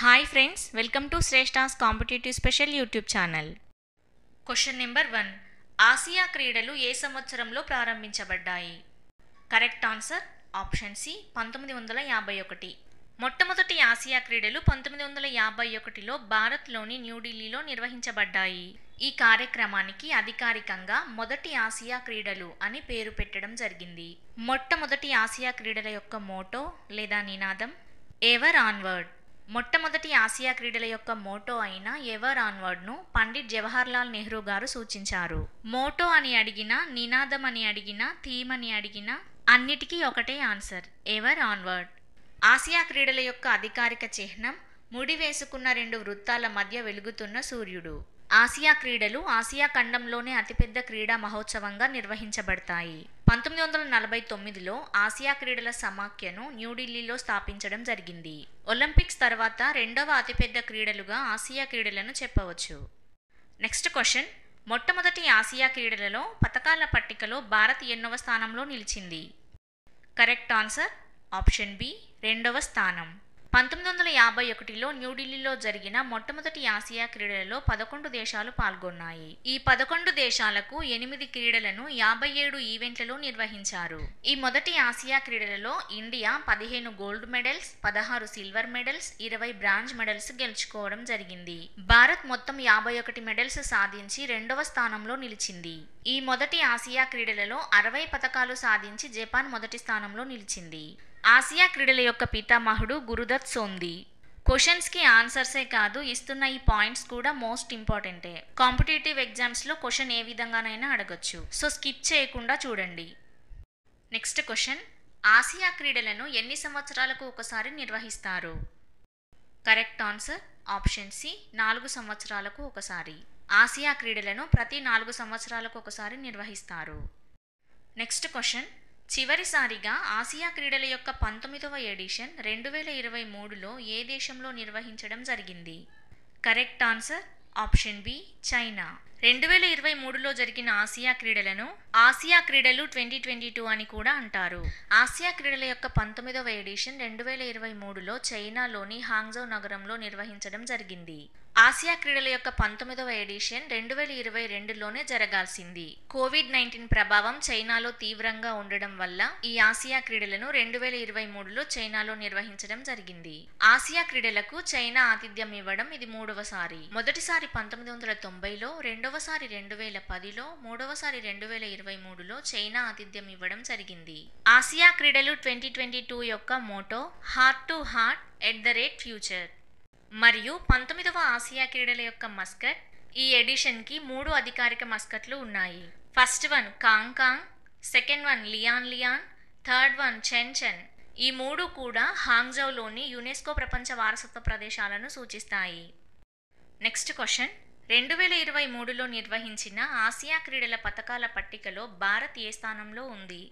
Hi friends, welcome to Shreshtha's competitive special YouTube channel. Question number 1. Asia క్రీడలు ఏ సంవత్సరంలో ప్రారంభించబడ్డాయి? Correct answer option C 1951. మొట్టమొదటి ఆసియా క్రీడలు 1951లో భారత్లోని న్యూఢిల్లీలో నిర్వహించబడ్డాయి. ఈ కార్యక్రమానికి అధికారికంగా మొదటి ఆసియా క్రీడలు అని పేరు పెట్టడం జరిగింది. మొట్టమొదటి ఆసియా క్రీడల యొక్క మోటో లేదా నినాదం ఎవర్ ఆన్వర్డ్. మొట్టమొదటి ఆసియా క్రీడల యొక్క మోటో అయిన ఎవర్ ఆన్వర్డ్ను పండిట్ జవహర్లాల్ నెహ్రూ గారు సూచించారు. మోటో అని అడిగినా, నినాదం అని అడిగినా, థీమ్ అని అడిగినా అన్నిటికీ ఒకటే ఆన్సర్, ఎవర్ ఆన్వర్డ్. ఆసియా క్రీడల యొక్క అధికారిక చిహ్నం ముడి వేసుకున్న 2 వృత్తాల మధ్య వెలుగుతున్న సూర్యుడు. ఆసియా క్రీడలు ఆసియా ఖండంలోనే అతిపెద్ద క్రీడా మహోత్సవంగా నిర్వహించబడతాయి. 1949లో ఆసియా క్రీడల సమాఖ్యను న్యూఢిల్లీలో స్థాపించడం జరిగింది. ఒలింపిక్స్ తర్వాత రెండవ అతిపెద్ద క్రీడలుగా ఆసియా క్రీడలను చెప్పవచ్చు. Next question. మొట్టమొదటి ఆసియా క్రీడలలో పతకాల పట్టికలో భారత్ ఎన్నవ స్థానంలో నిలిచింది? కరెక్ట్ ఆన్సర్ ఆప్షన్ బి 2వ స్థానం. 1951లో న్యూఢిల్లీలో జరిగిన మొట్టమొదటి ఆసియా క్రీడలలో 11 దేశాలు పాల్గొన్నాయి. ఈ 11 దేశాలకు 8 క్రీడలను 57 ఈవెంట్లలో నిర్వహించారు. ఈ మొదటి ఆసియా క్రీడలలో India 15 gold medals, 16 silver medals, 20 bronze medals గెలుచుకోవడం జరిగింది. భారత్ మొత్తం 51 మెడల్స్ సాధించి 2వ స్థానంలో నిలిచింది. ఈ మొదటి ఆసియా క్రీడలలో 60 పతకాలు సాధించి జపాన్ మొదటి స్థానంలో నిలిచింది. ఆసియా క్రీడల యొక్క పితామహుడు గురుదత్ సోంది. క్వశ్చన్స్కి ఆన్సర్సే కాదు, ఇస్తున్న ఈ పాయింట్స్ కూడా మోస్ట్ ఇంపార్టెంటే. కాంపిటేటివ్ ఎగ్జామ్స్లో క్వశ్చన్ ఏ విధంగానైనా అడగచ్చు, సో స్కిప్ చేయకుండా చూడండి. Next question. ఆసియా క్రీడలను ఎన్ని సంవత్సరాలకు ఒకసారి నిర్వహిస్తారు? కరెక్ట్ ఆన్సర్ ఆప్షన్ సి 4 సంవత్సరాలకు ఒకసారి. ఆసియా క్రీడలను ప్రతి 4 సంవత్సరాలకు ఒకసారి నిర్వహిస్తారు. Next question. చివరిసారిగా ఆసియా క్రీడల యొక్క 19వ ఎడిషన్ 2023లో ఏ దేశంలో నిర్వహించడం జరిగింది? Correct answer option B China. 2023లో జరిగిన ఆసియా క్రీడలను ఆసియా క్రీడలు 2022 అని కూడా అంటారు. ఆసియా క్రీడల యొక్క 19వ ఎడిషన్ 2023లో చైనాలోని హాంగ్జౌ నగరంలో నిర్వహించడం జరిగింది. ఆసియా క్రీడల యొక్క 19వ ఎడిషన్ 2022లోనే జరగాల్సింది. కోవిడ్-19 ప్రభావం చైనాలో తీవ్రంగా ఉండడం వల్ల ఈ ఆసియా క్రీడలను 2023లో చైనాలో నిర్వహించడం జరిగింది. ఆసియా క్రీడలకు చైనా ఆతిథ్యం ఇవ్వడం ఇది 3వసారి. మొదటిసారి 1990లో, రెండవసారి 2010లో, మూడవసారి 2023లో చైనా ఆతిథ్యం ఇవ్వడం జరిగింది. ఆసియా క్రీడలు 2022 యొక్క motto heart to heart @future మరియు 19వ ఆసియా క్రీడల యొక్క మస్కట్. ఈ ఎడిషన్కి 3 అధికారిక మస్కట్లు ఉన్నాయి. First one Congcong, second one Lianlian, third one Chenchen. ఈ 3 కూడా హాంగ్జౌలోని యునెస్కో ప్రపంచ వారసత్వ ప్రదేశాలను సూచిస్తాయి. Next question. 2023లో నిర్వహించిన ఆసియా క్రీడల పతకాల పట్టికలో భారత్ ఏ స్థానంలో ఉంది?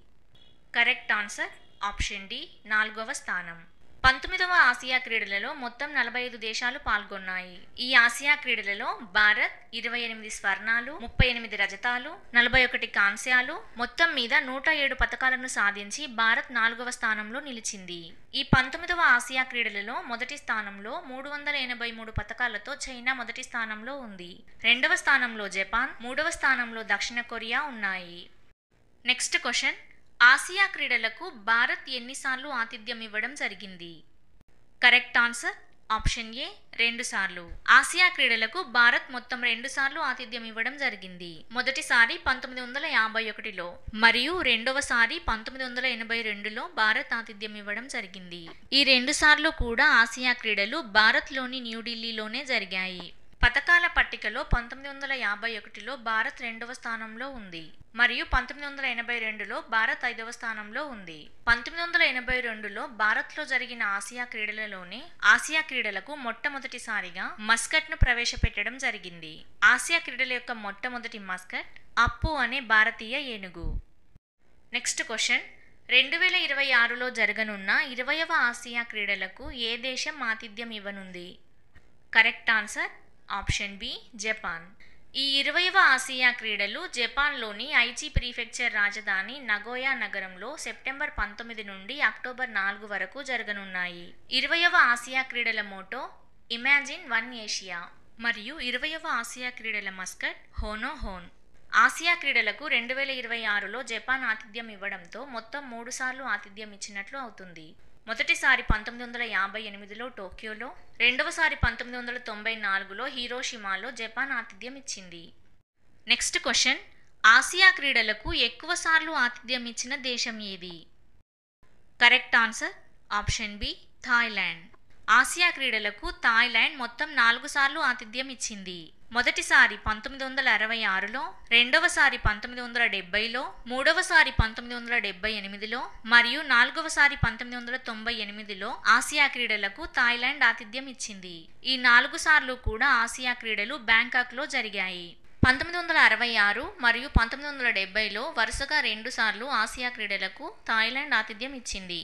కరెక్ట్ ఆన్సర్ ఆప్షన్ డి 4వ స్థానం. 19వ ఆసియా క్రీడలలో మొత్తం 45 దేశాలు పాల్గొన్నాయి. ఈ ఆసియా క్రీడలలో భారత్ 28 స్వర్ణాలు, 38 రజతాలు, 41 కాంస్యాలు, మొత్తం మీద 107 పతకాలను సాధించి భారత్ 4వ స్థానంలో నిలిచింది. ఈ 19వ ఆసియా క్రీడలలో మొదటి స్థానంలో 383 పతకాలతో చైనా మొదటి స్థానంలో ఉంది. 2వ స్థానంలో జపాన్, 3వ స్థానంలో దక్షిణ కొరియా ఉన్నాయి. Next question. ఆసియా క్రీడలకు భారత్ ఎన్నిసార్లు ఆతిథ్యం ఇవ్వడం జరిగింది? కరెక్ట్ ఆన్సర్ ఆప్షన్ ఏ 2 సార్లు. ఆసియా క్రీడలకు భారత్ మొత్తం 2 సార్లు ఆతిథ్యం ఇవ్వడం జరిగింది. మొదటిసారి 1951లో మరియు రెండవసారి 1982లో భారత్ ఆతిథ్యం ఇవ్వడం జరిగింది. ఈ 2 సార్లు కూడా ఆసియా క్రీడలు భారత్లోని న్యూఢిల్లీలోనే జరిగాయి. పతకాల పట్టికలో 1951లో భారత్ 2వ స్థానంలో ఉంది మరియు 1982లో భారత్ 5వ స్థానంలో ఉంది. 1982లో భారత్లో జరిగిన ఆసియా క్రీడలలోనే ఆసియా క్రీడలకు మొట్టమొదటిసారిగా మస్కట్ను ప్రవేశపెట్టడం జరిగింది. ఆసియా క్రీడల యొక్క మొట్టమొదటి మస్కట్ అప్పు అనే భారతీయ ఏనుగు. Next question. 2026లో జరగనున్న 20వ ఆసియా క్రీడలకు ఏ దేశం ఆతిథ్యం ఇవ్వనుంది? Correct answer option B Japan. ఈ 20వ ఆసియా క్రీడలు జపాన్లోని ఐచి ప్రీఫెక్చర్ రాజధాని నగోయా నగరంలో సెప్టెంబర్ 19 నుండి అక్టోబర్ 4 వరకు జరగనున్నాయి. 20వ ఆసియా క్రీడల మోటో ఇమాజిన్ వన్ ఏషియా మరియు 20వ ఆసియా క్రీడల మస్కట్ హోనోహోన్. ఆసియా క్రీడలకు 2026లో జపాన్ ఆతిథ్యం ఇవ్వడంతో మొత్తం 3 సార్లు ఆతిథ్యం ఇచ్చినట్లు అవుతుంది. మొదటిసారి 1958లో టోక్యోలో, రెండవసారి 1994లో హిరోషిమాలో జపాన్ ఆతిథ్యం ఇచ్చింది. నెక్స్ట్ క్వశ్చన్, ఆసియా క్రీడలకు ఎక్కువ సార్లు ఆతిథ్యం ఇచ్చిన దేశం ఏది? Correct answer option B Thailand. Asia క్రీడలకు థాయిలాండ్ మొత్తం 4 సార్లు ఆతిథ్యం ఇచ్చింది. మొదటిసారి 1966లో, రెండవసారి 1970లో, మూడవసారి 1978లో మరియు నాలుగవసారి 1998లో ఆసియా క్రీడలకు థాయిలాండ్ ఆతిథ్యం ఇచ్చింది. ఈ 4 సార్లు కూడా ఆసియా క్రీడలు బ్యాంకాక్లో జరిగాయి. 1966 మరియు 1970లో వరుసగా 2 సార్లు ఆసియా క్రీడలకు థాయిలాండ్ ఆతిథ్యం ఇచ్చింది.